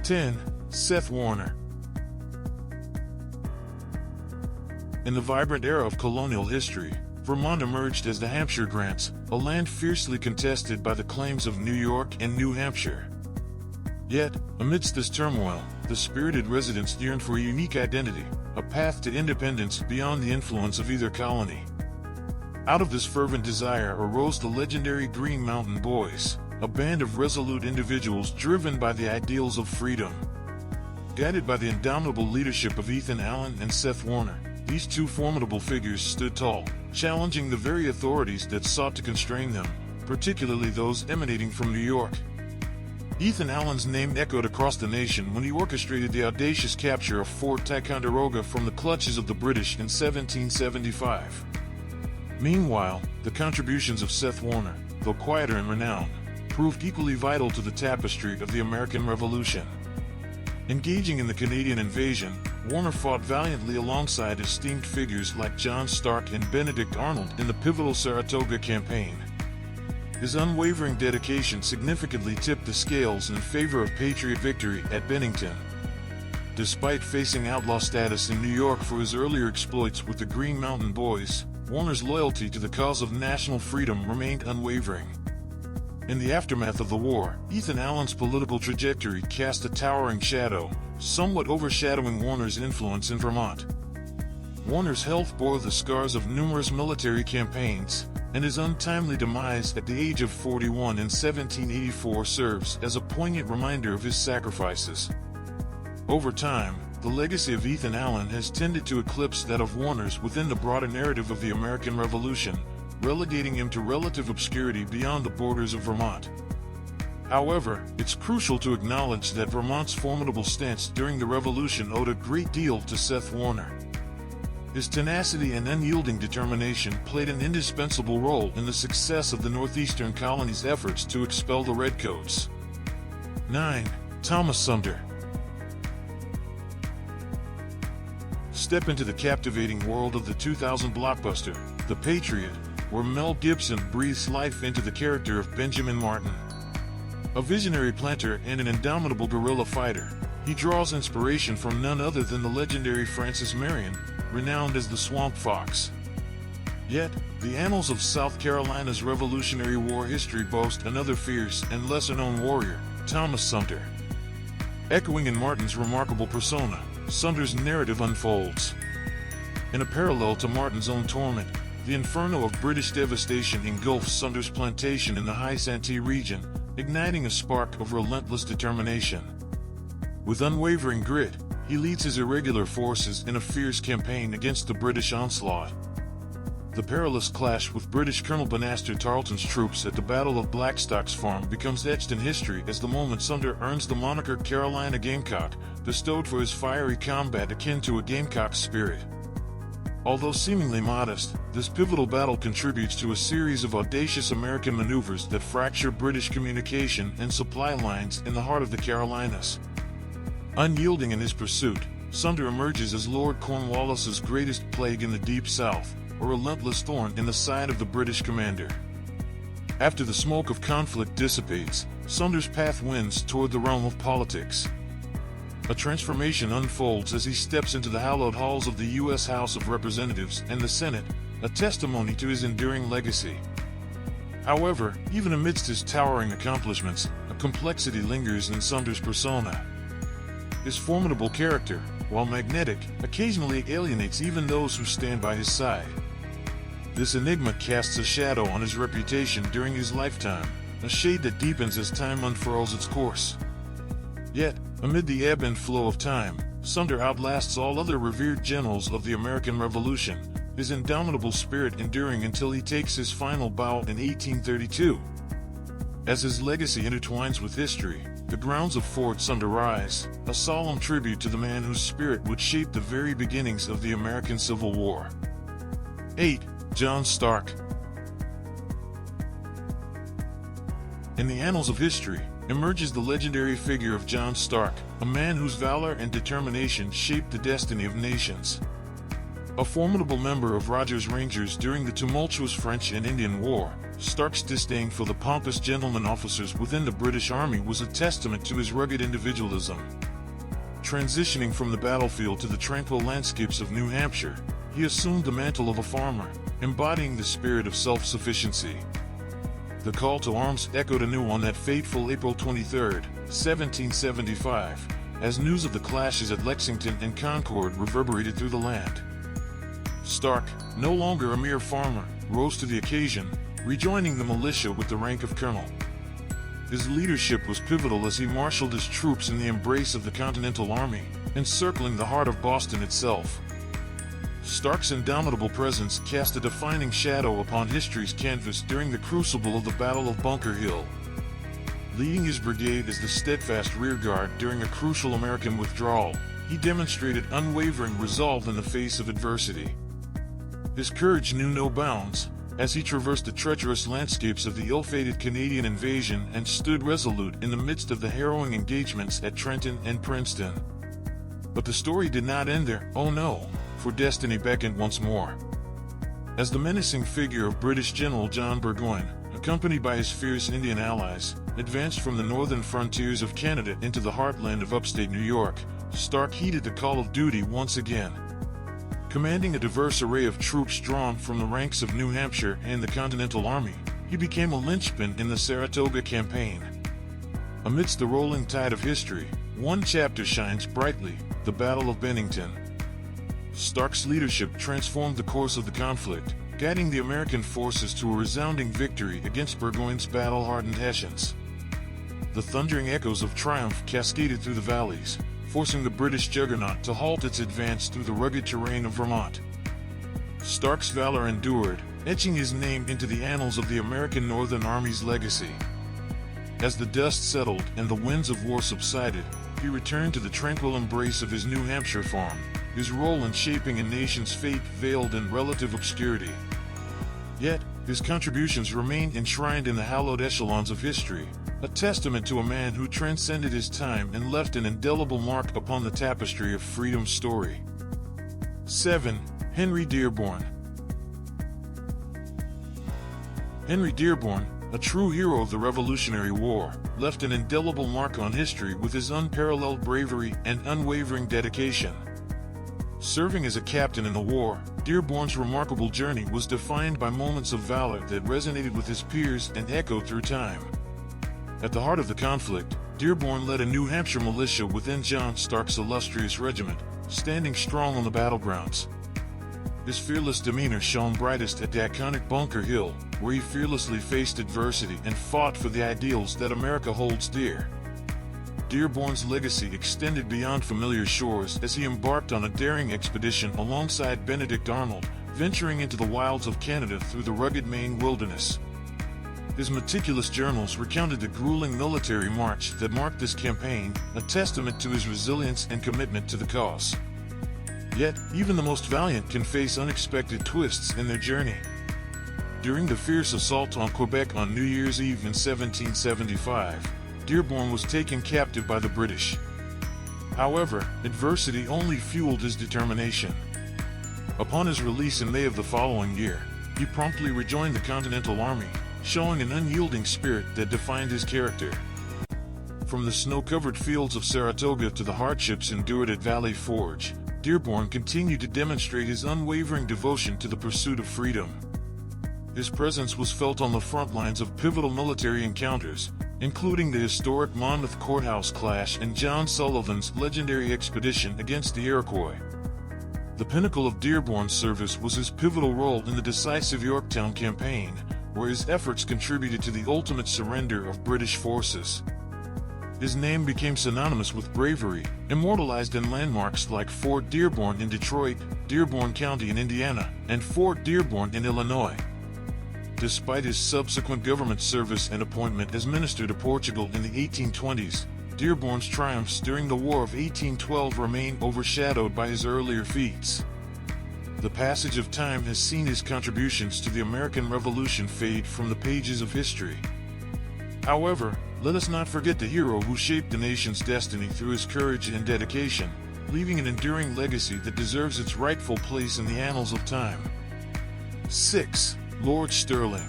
10. Seth Warner. In the vibrant era of colonial history, Vermont emerged as the Hampshire Grants, a land fiercely contested by the claims of New York and New Hampshire. Yet, amidst this turmoil, the spirited residents yearned for a unique identity, a path to independence beyond the influence of either colony. Out of this fervent desire arose the legendary Green Mountain Boys, a band of resolute individuals driven by the ideals of freedom. Guided by the indomitable leadership of Ethan Allen and Seth Warner, these two formidable figures stood tall, challenging the very authorities that sought to constrain them, particularly those emanating from New York. Ethan Allen's name echoed across the nation when he orchestrated the audacious capture of Fort Ticonderoga from the clutches of the British in 1775. Meanwhile, the contributions of Seth Warner, though quieter in renown, proved equally vital to the tapestry of the American Revolution. Engaging in the Canadian invasion, Warner fought valiantly alongside esteemed figures like John Stark and Benedict Arnold in the pivotal Saratoga campaign. His unwavering dedication significantly tipped the scales in favor of Patriot victory at Bennington. Despite facing outlaw status in New York for his earlier exploits with the Green Mountain Boys, Warner's loyalty to the cause of national freedom remained unwavering. In the aftermath of the war, Ethan Allen's political trajectory cast a towering shadow, somewhat overshadowing Warner's influence in Vermont. Warner's health bore the scars of numerous military campaigns, and his untimely demise at the age of 41 in 1784 serves as a poignant reminder of his sacrifices. Over time, the legacy of Ethan Allen has tended to eclipse that of Warner's within the broader narrative of the American Revolution, relegating him to relative obscurity beyond the borders of Vermont. However, it's crucial to acknowledge that Vermont's formidable stance during the Revolution owed a great deal to Seth Warner. His tenacity and unyielding determination played an indispensable role in the success of the northeastern colony's efforts to expel the Redcoats. 9. Thomas Sumter. Step into the captivating world of the 2000 blockbuster, The Patriot, where Mel Gibson breathes life into the character of Benjamin Martin. A visionary planter and an indomitable guerrilla fighter, he draws inspiration from none other than the legendary Francis Marion, renowned as the Swamp Fox. Yet, the annals of South Carolina's Revolutionary War history boast another fierce and lesser-known warrior, Thomas Sumter. Echoing in Martin's remarkable persona, Sumter's narrative unfolds. In a parallel to Martin's own torment, the inferno of British devastation engulfs Sumter's plantation in the High Santee region, igniting a spark of relentless determination. With unwavering grit, he leads his irregular forces in a fierce campaign against the British onslaught. The perilous clash with British Colonel Banastre Tarleton's troops at the Battle of Blackstock's Farm becomes etched in history as the moment Sumter earns the moniker Carolina Gamecock, bestowed for his fiery combat akin to a gamecock's spirit. Although seemingly modest, this pivotal battle contributes to a series of audacious American maneuvers that fracture British communication and supply lines in the heart of the Carolinas. Unyielding in his pursuit, Sumter emerges as Lord Cornwallis's greatest plague in the Deep South, a relentless thorn in the side of the British commander. After the smoke of conflict dissipates, Sumter's path winds toward the realm of politics. A transformation unfolds as he steps into the hallowed halls of the U.S. House of Representatives and the Senate, a testimony to his enduring legacy. However, even amidst his towering accomplishments, a complexity lingers in Sumter's persona. His formidable character, while magnetic, occasionally alienates even those who stand by his side. This enigma casts a shadow on his reputation during his lifetime, a shade that deepens as time unfurls its course. Yet, amid the ebb and flow of time, Sumter outlasts all other revered generals of the American Revolution, his indomitable spirit enduring until he takes his final bow in 1832. As his legacy intertwines with history, the grounds of Fort Sumter rise, a solemn tribute to the man whose spirit would shape the very beginnings of the American Civil War. 8. John Stark. In the annals of history, emerges the legendary figure of John Stark, a man whose valor and determination shaped the destiny of nations. A formidable member of Rogers' Rangers during the tumultuous French and Indian War, Stark's disdain for the pompous gentleman officers within the British Army was a testament to his rugged individualism. Transitioning from the battlefield to the tranquil landscapes of New Hampshire, he assumed the mantle of a farmer, embodying the spirit of self-sufficiency. The call to arms echoed anew on that fateful April 23, 1775, as news of the clashes at Lexington and Concord reverberated through the land. Stark, no longer a mere farmer, rose to the occasion, rejoining the militia with the rank of colonel. His leadership was pivotal as he marshaled his troops in the embrace of the Continental Army, encircling the heart of Boston itself. Stark's indomitable presence cast a defining shadow upon history's canvas during the crucible of the Battle of Bunker Hill. Leading his brigade as the steadfast rearguard during a crucial American withdrawal, he demonstrated unwavering resolve in the face of adversity. His courage knew no bounds, as he traversed the treacherous landscapes of the ill-fated Canadian invasion and stood resolute in the midst of the harrowing engagements at Trenton and Princeton. But the story did not end there, oh no, for destiny beckoned once more. As the menacing figure of British General John Burgoyne, accompanied by his fierce Indian allies, advanced from the northern frontiers of Canada into the heartland of upstate New York, Stark heeded the call of duty once again. Commanding a diverse array of troops drawn from the ranks of New Hampshire and the Continental Army, he became a linchpin in the Saratoga campaign. Amidst the rolling tide of history, one chapter shines brightly: the Battle of Bennington. Stark's leadership transformed the course of the conflict, guiding the American forces to a resounding victory against Burgoyne's battle-hardened Hessians. The thundering echoes of triumph cascaded through the valleys, forcing the British juggernaut to halt its advance through the rugged terrain of Vermont. Stark's valor endured, etching his name into the annals of the American Northern Army's legacy. As the dust settled and the winds of war subsided, he returned to the tranquil embrace of his New Hampshire farm, his role in shaping a nation's fate veiled in relative obscurity. Yet, his contributions remained enshrined in the hallowed echelons of history, a testament to a man who transcended his time and left an indelible mark upon the tapestry of freedom's story. 7. Henry Dearborn. Henry Dearborn, a true hero of the Revolutionary War, left an indelible mark on history with his unparalleled bravery and unwavering dedication. Serving as a captain in the war, Dearborn's remarkable journey was defined by moments of valor that resonated with his peers and echoed through time. At the heart of the conflict, Dearborn led a New Hampshire militia within John Stark's illustrious regiment, standing strong on the battlegrounds. His fearless demeanor shone brightest at the iconic Bunker Hill, where he fearlessly faced adversity and fought for the ideals that America holds dear. Dearborn's legacy extended beyond familiar shores as he embarked on a daring expedition alongside Benedict Arnold, venturing into the wilds of Canada through the rugged Maine wilderness. His meticulous journals recounted the grueling military march that marked this campaign, a testament to his resilience and commitment to the cause. Yet, even the most valiant can face unexpected twists in their journey. During the fierce assault on Quebec on New Year's Eve in 1775, Dearborn was taken captive by the British. However, adversity only fueled his determination. Upon his release in May of the following year, he promptly rejoined the Continental Army, showing an unyielding spirit that defined his character. From the snow-covered fields of Saratoga to the hardships endured at Valley Forge, Dearborn continued to demonstrate his unwavering devotion to the pursuit of freedom. His presence was felt on the front lines of pivotal military encounters, including the historic Monmouth Courthouse clash and John Sullivan's legendary expedition against the Iroquois. The pinnacle of Dearborn's service was his pivotal role in the decisive Yorktown campaign, where his efforts contributed to the ultimate surrender of British forces. His name became synonymous with bravery, immortalized in landmarks like Fort Dearborn in Detroit, Dearborn County in Indiana, and Fort Dearborn in Illinois. Despite his subsequent government service and appointment as minister to Portugal in the 1820s, Dearborn's triumphs during the War of 1812 remain overshadowed by his earlier feats. The passage of time has seen his contributions to the American Revolution fade from the pages of history. However, let us not forget the hero who shaped the nation's destiny through his courage and dedication, leaving an enduring legacy that deserves its rightful place in the annals of time. 6. Lord Stirling.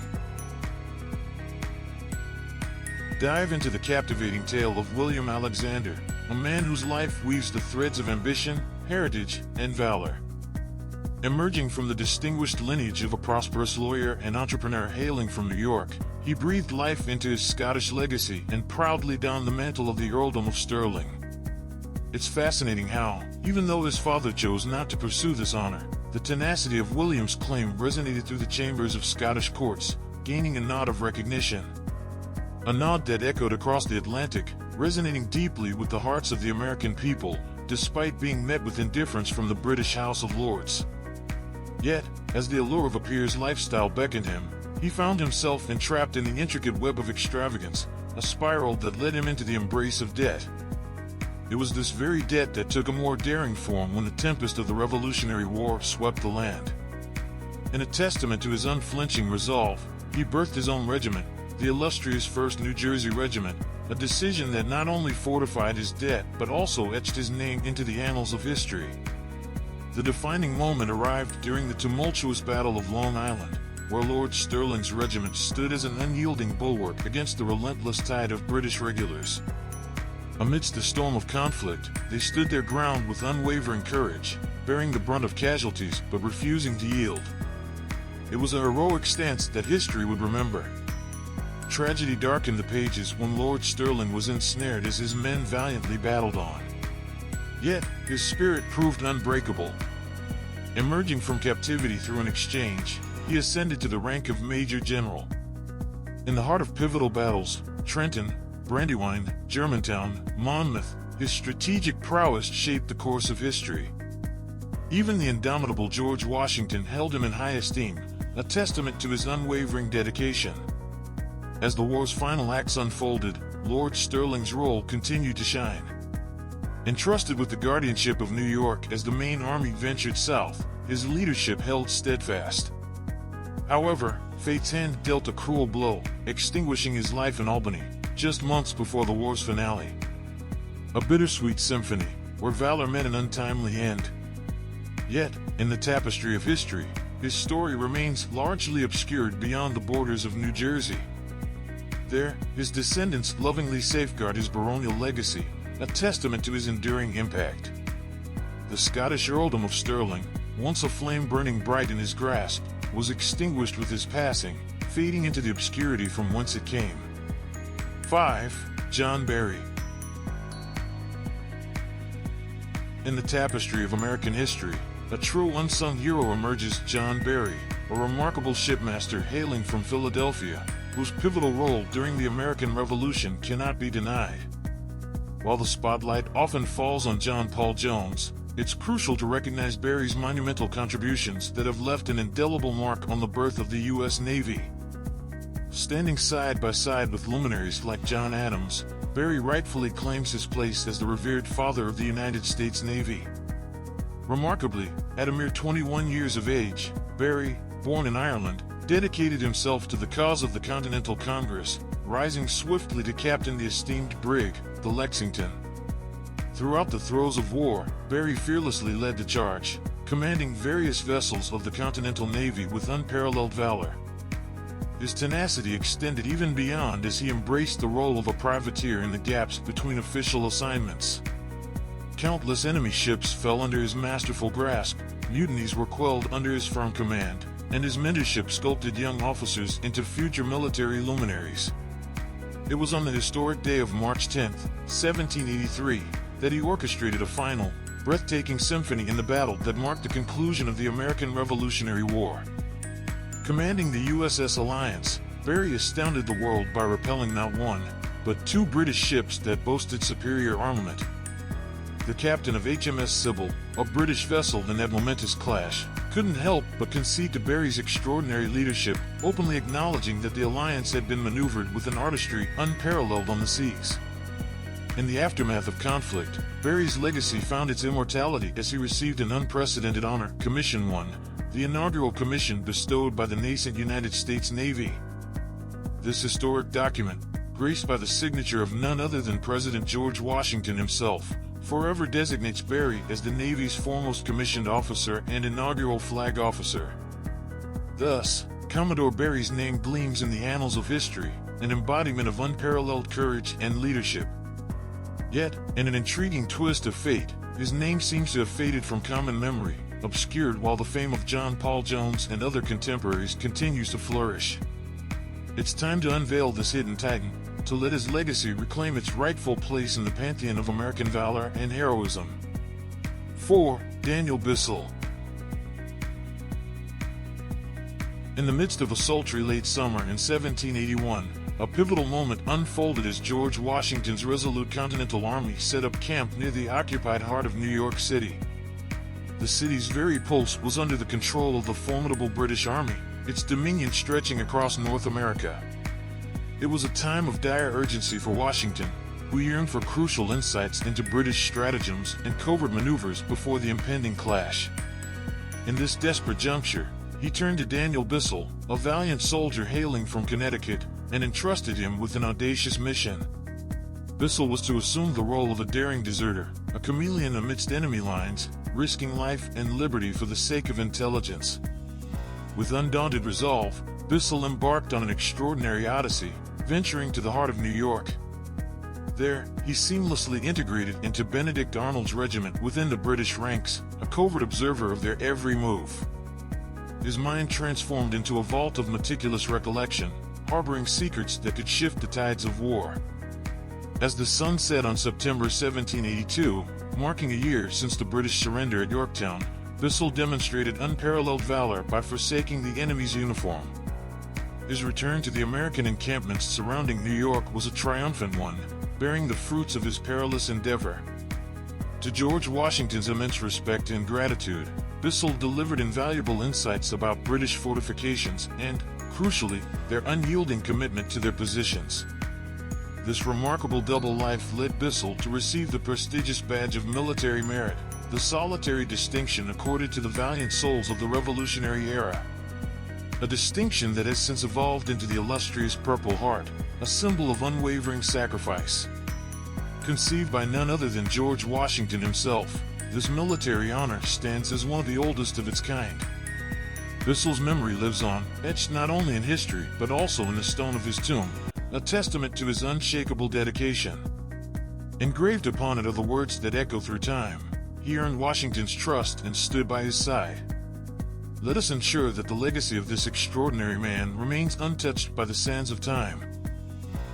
dive into the captivating tale of William Alexander, a man whose life weaves the threads of ambition, heritage, and valor. Emerging from the distinguished lineage of a prosperous lawyer and entrepreneur hailing from New York, he breathed life into his Scottish legacy and proudly donned the mantle of the Earldom of Stirling. It's fascinating how, even though his father chose not to pursue this honor, the tenacity of William's claim resonated through the chambers of Scottish courts, gaining a nod of recognition. A nod that echoed across the Atlantic, resonating deeply with the hearts of the American people, despite being met with indifference from the British House of Lords. Yet, as the allure of a peer's lifestyle beckoned him, he found himself entrapped in the intricate web of extravagance, a spiral that led him into the embrace of debt. It was this very debt that took a more daring form when the tempest of the Revolutionary War swept the land. In a testament to his unflinching resolve, he birthed his own regiment, the illustrious 1st New Jersey Regiment, a decision that not only fortified his debt but also etched his name into the annals of history. The defining moment arrived during the tumultuous Battle of Long Island, where Lord Stirling's regiment stood as an unyielding bulwark against the relentless tide of British regulars. Amidst the storm of conflict, they stood their ground with unwavering courage, bearing the brunt of casualties but refusing to yield. It was a heroic stance that history would remember. Tragedy darkened the pages when Lord Stirling was ensnared as his men valiantly battled on. Yet, his spirit proved unbreakable. Emerging from captivity through an exchange, he ascended to the rank of Major General. In the heart of pivotal battles, Trenton, Brandywine, Germantown, Monmouth, his strategic prowess shaped the course of history. Even the indomitable George Washington held him in high esteem, a testament to his unwavering dedication. As the war's final acts unfolded, Lord Stirling's role continued to shine. Entrusted with the guardianship of New York as the main army ventured south, his leadership held steadfast. However, fate's hand dealt a cruel blow, extinguishing his life in Albany, just months before the war's finale. A bittersweet symphony, where valor met an untimely end. Yet, in the tapestry of history, his story remains largely obscured beyond the borders of New Jersey. There, his descendants lovingly safeguard his baronial legacy, a testament to his enduring impact. The Scottish Earldom of Stirling, once a flame burning bright in his grasp, was extinguished with his passing, fading into the obscurity from whence it came. 5. John Barry. In the tapestry of American history, a true unsung hero emerges: John Barry, a remarkable shipmaster hailing from Philadelphia, whose pivotal role during the American Revolution cannot be denied. While the spotlight often falls on John Paul Jones, it's crucial to recognize Barry's monumental contributions that have left an indelible mark on the birth of the U.S. Navy. Standing side by side with luminaries like John Adams, Barry rightfully claims his place as the revered father of the United States Navy. Remarkably, at a mere 21 years of age, Barry, born in Ireland, dedicated himself to the cause of the Continental Congress, rising swiftly to captain the esteemed brig, the Lexington. Throughout the throes of war, Barry fearlessly led the charge, commanding various vessels of the Continental Navy with unparalleled valor. His tenacity extended even beyond as he embraced the role of a privateer in the gaps between official assignments. Countless enemy ships fell under his masterful grasp, mutinies were quelled under his firm command, and his mentorship sculpted young officers into future military luminaries. It was on the historic day of March 10, 1783, that he orchestrated a final, breathtaking symphony in the battle that marked the conclusion of the American Revolutionary War. Commanding the USS Alliance, Barry astounded the world by repelling not one, but two British ships that boasted superior armament. The captain of HMS Sybil, a British vessel in that momentous clash, couldn't help but concede to Barry's extraordinary leadership, openly acknowledging that the Alliance had been maneuvered with an artistry unparalleled on the seas. In the aftermath of conflict, Barry's legacy found its immortality as he received an unprecedented honor, Commission 1, the inaugural commission bestowed by the nascent United States Navy. This historic document, graced by the signature of none other than President George Washington himself, forever designates Barry as the Navy's foremost commissioned officer and inaugural flag officer. Thus, Commodore Barry's name gleams in the annals of history, an embodiment of unparalleled courage and leadership. Yet, in an intriguing twist of fate, his name seems to have faded from common memory, obscured while the fame of John Paul Jones and other contemporaries continues to flourish. It's time to unveil this hidden titan, to let his legacy reclaim its rightful place in the pantheon of American valor and heroism. 4. Daniel Bissell. In the midst of a sultry late summer in 1781, a pivotal moment unfolded as George Washington's resolute Continental Army set up camp near the occupied heart of New York City. The city's very pulse was under the control of the formidable British Army, its dominion stretching across North America. It was a time of dire urgency for Washington, who yearned for crucial insights into British stratagems and covert maneuvers before the impending clash. In this desperate juncture, he turned to Daniel Bissell, a valiant soldier hailing from Connecticut, and entrusted him with an audacious mission. Bissell was to assume the role of a daring deserter, a chameleon amidst enemy lines, risking life and liberty for the sake of intelligence. With undaunted resolve, Bissell embarked on an extraordinary odyssey, venturing to the heart of New York. There, he seamlessly integrated into Benedict Arnold's regiment within the British ranks, a covert observer of their every move. His mind transformed into a vault of meticulous recollection, harboring secrets that could shift the tides of war. As the sun set on September 1782, marking a year since the British surrender at Yorktown, Bissell demonstrated unparalleled valor by forsaking the enemy's uniform. His return to the American encampments surrounding New York was a triumphant one, bearing the fruits of his perilous endeavor. To George Washington's immense respect and gratitude, Bissell delivered invaluable insights about British fortifications and, crucially, their unyielding commitment to their positions. This remarkable double life led Bissell to receive the prestigious badge of military merit, the solitary distinction accorded to the valiant souls of the Revolutionary era. A distinction that has since evolved into the illustrious Purple Heart, a symbol of unwavering sacrifice. Conceived by none other than George Washington himself, this military honor stands as one of the oldest of its kind. Bissell's memory lives on, etched not only in history but also in the stone of his tomb, a testament to his unshakable dedication. Engraved upon it are the words that echo through time: he earned Washington's trust and stood by his side. Let us ensure that the legacy of this extraordinary man remains untouched by the sands of time.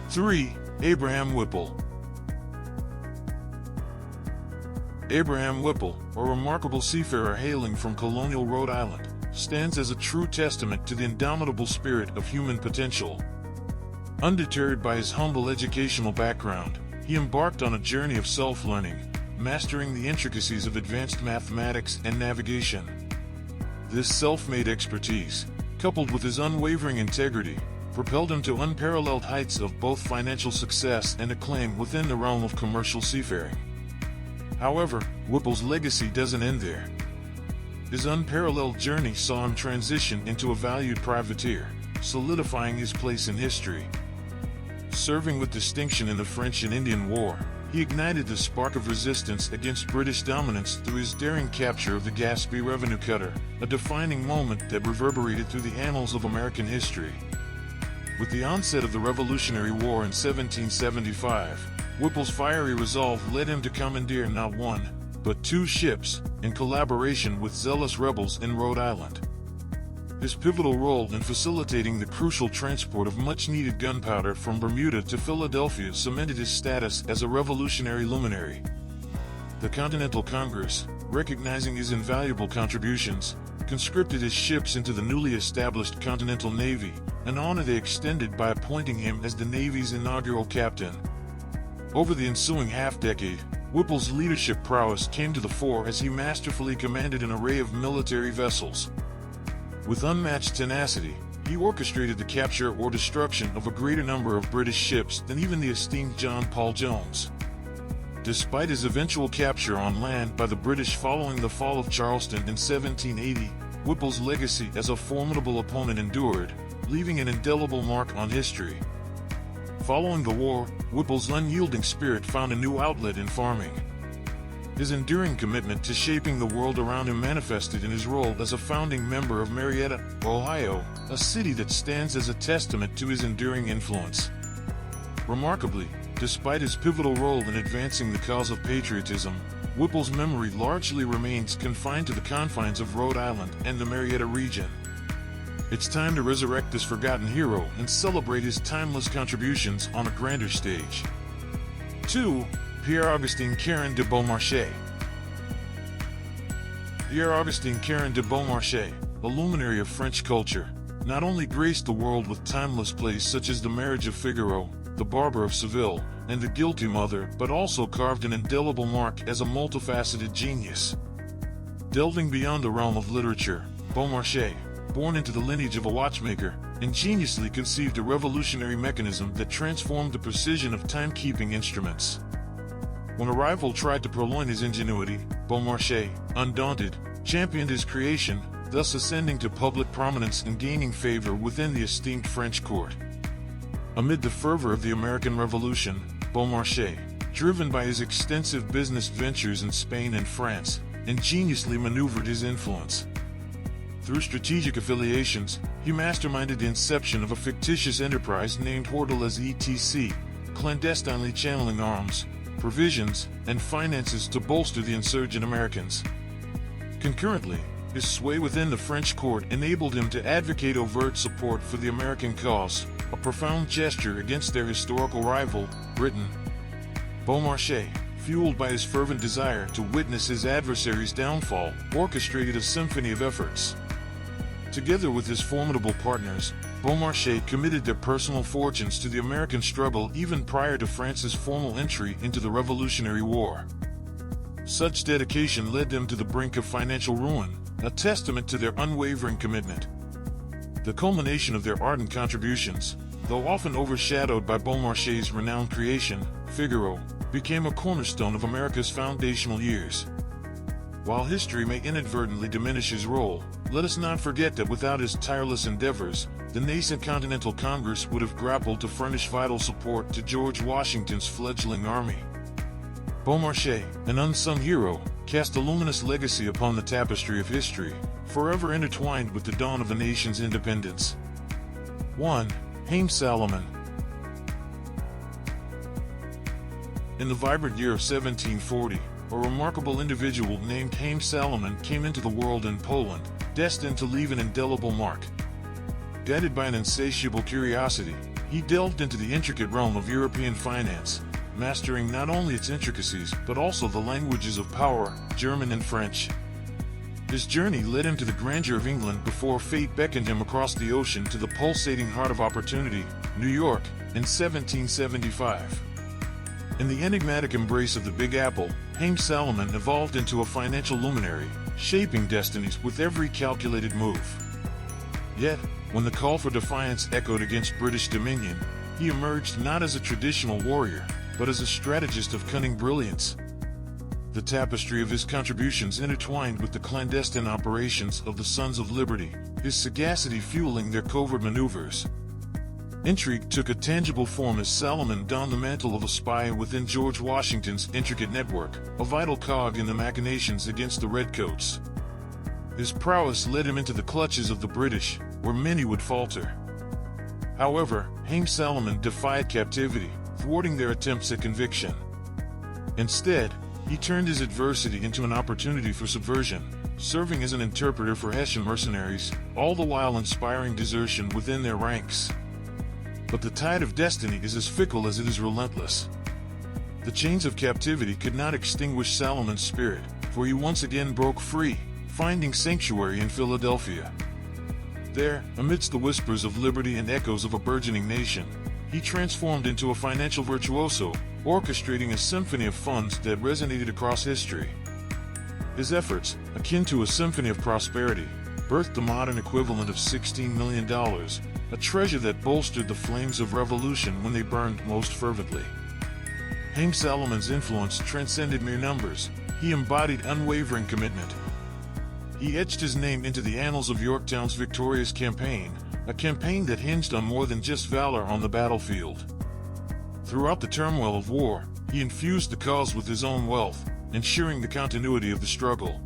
3. Abraham Whipple. Abraham Whipple, a remarkable seafarer hailing from colonial Rhode Island, stands as a true testament to the indomitable spirit of human potential. Undeterred by his humble educational background, he embarked on a journey of self-learning, mastering the intricacies of advanced mathematics and navigation. This self-made expertise, coupled with his unwavering integrity, propelled him to unparalleled heights of both financial success and acclaim within the realm of commercial seafaring. However, Whipple's legacy doesn't end there. His unparalleled journey saw him transition into a valued privateer, solidifying his place in history. Serving with distinction in the French and Indian War, he ignited the spark of resistance against British dominance through his daring capture of the Gaspee revenue cutter, a defining moment that reverberated through the annals of American history. With the onset of the Revolutionary War in 1775, Whipple's fiery resolve led him to commandeer not one, but two ships, in collaboration with zealous rebels in Rhode Island. His pivotal role in facilitating the crucial transport of much-needed gunpowder from Bermuda to Philadelphia cemented his status as a revolutionary luminary. The Continental Congress, recognizing his invaluable contributions, conscripted his ships into the newly established Continental Navy, an honor they extended by appointing him as the Navy's inaugural captain. Over the ensuing half-decade, Whipple's leadership prowess came to the fore as he masterfully commanded an array of military vessels. With unmatched tenacity, he orchestrated the capture or destruction of a greater number of British ships than even the esteemed John Paul Jones. Despite his eventual capture on land by the British following the fall of Charleston in 1780, Whipple's legacy as a formidable opponent endured, leaving an indelible mark on history. Following the war, Whipple's unyielding spirit found a new outlet in farming. His enduring commitment to shaping the world around him manifested in his role as a founding member of Marietta, Ohio, a city that stands as a testament to his enduring influence. Remarkably, despite his pivotal role in advancing the cause of patriotism, Whipple's memory largely remains confined to the confines of Rhode Island and the Marietta region. It's time to resurrect this forgotten hero and celebrate his timeless contributions on a grander stage. 2. Pierre-Augustin Caron de Beaumarchais. Pierre-Augustin Caron de Beaumarchais, a luminary of French culture, not only graced the world with timeless plays such as The Marriage of Figaro, The Barber of Seville, and The Guilty Mother, but also carved an indelible mark as a multifaceted genius. Delving beyond the realm of literature, Beaumarchais, born into the lineage of a watchmaker, ingeniously conceived a revolutionary mechanism that transformed the precision of timekeeping instruments. When a rival tried to purloin his ingenuity, Beaumarchais, undaunted, championed his creation, thus ascending to public prominence and gaining favor within the esteemed French court. Amid the fervor of the American Revolution, Beaumarchais, driven by his extensive business ventures in Spain and France, ingeniously maneuvered his influence. Through strategic affiliations, he masterminded the inception of a fictitious enterprise named Hordelez etc., clandestinely channeling arms, provisions, and finances to bolster the insurgent Americans. Concurrently, his sway within the French court enabled him to advocate overt support for the American cause, a profound gesture against their historical rival, Britain. Beaumarchais, fueled by his fervent desire to witness his adversary's downfall, orchestrated a symphony of efforts. Together with his formidable partners, Beaumarchais committed their personal fortunes to the American struggle even prior to France's formal entry into the Revolutionary War. Such dedication led them to the brink of financial ruin, a testament to their unwavering commitment. The culmination of their ardent contributions, though often overshadowed by Beaumarchais' renowned creation, Figaro, became a cornerstone of America's foundational years. While history may inadvertently diminish his role, let us not forget that without his tireless endeavors, the nascent Continental Congress would have grappled to furnish vital support to George Washington's fledgling army. Beaumarchais, an unsung hero, cast a luminous legacy upon the tapestry of history, forever intertwined with the dawn of the nation's independence. 1. Haym Salomon. In the vibrant year of 1740, a remarkable individual named Haym Salomon came into the world in Poland, destined to leave an indelible mark. Guided by an insatiable curiosity, he delved into the intricate realm of European finance, mastering not only its intricacies but also the languages of power, German and French. His journey led him to the grandeur of England before fate beckoned him across the ocean to the pulsating heart of opportunity, New York, in 1775. In the enigmatic embrace of the Big Apple, Haym Salomon evolved into a financial luminary, shaping destinies with every calculated move. Yet, when the call for defiance echoed against British dominion, he emerged not as a traditional warrior, but as a strategist of cunning brilliance. The tapestry of his contributions intertwined with the clandestine operations of the Sons of Liberty, his sagacity fueling their covert maneuvers. Intrigue took a tangible form as Salomon donned the mantle of a spy within George Washington's intricate network, a vital cog in the machinations against the Redcoats. His prowess led him into the clutches of the British, where many would falter. However, Haym Salomon defied captivity, thwarting their attempts at conviction. Instead, he turned his adversity into an opportunity for subversion, serving as an interpreter for Hessian mercenaries, all the while inspiring desertion within their ranks. But the tide of destiny is as fickle as it is relentless. The chains of captivity could not extinguish Salomon's spirit, for he once again broke free, finding sanctuary in Philadelphia. There, amidst the whispers of liberty and echoes of a burgeoning nation, he transformed into a financial virtuoso, orchestrating a symphony of funds that resonated across history. His efforts, akin to a symphony of prosperity, birthed the modern equivalent of $16 million, a treasure that bolstered the flames of revolution when they burned most fervently. Haym Salomon's influence transcended mere numbers. He embodied unwavering commitment. He etched his name into the annals of Yorktown's victorious campaign, a campaign that hinged on more than just valor on the battlefield. Throughout the turmoil of war, he infused the cause with his own wealth, ensuring the continuity of the struggle.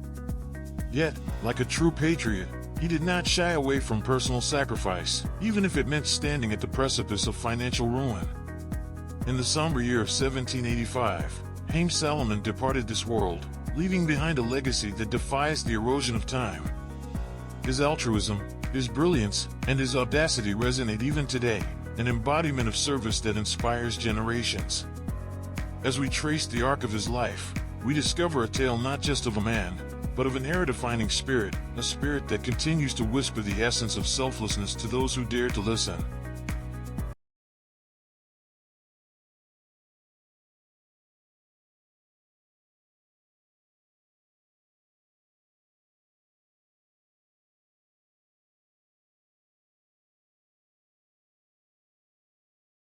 Yet, like a true patriot, he did not shy away from personal sacrifice, even if it meant standing at the precipice of financial ruin. In the somber year of 1785, Haym Salomon departed this world, leaving behind a legacy that defies the erosion of time. His altruism, his brilliance, and his audacity resonate even today, an embodiment of service that inspires generations. As we trace the arc of his life, we discover a tale not just of a man, but of an era-defining spirit, a spirit that continues to whisper the essence of selflessness to those who dare to listen.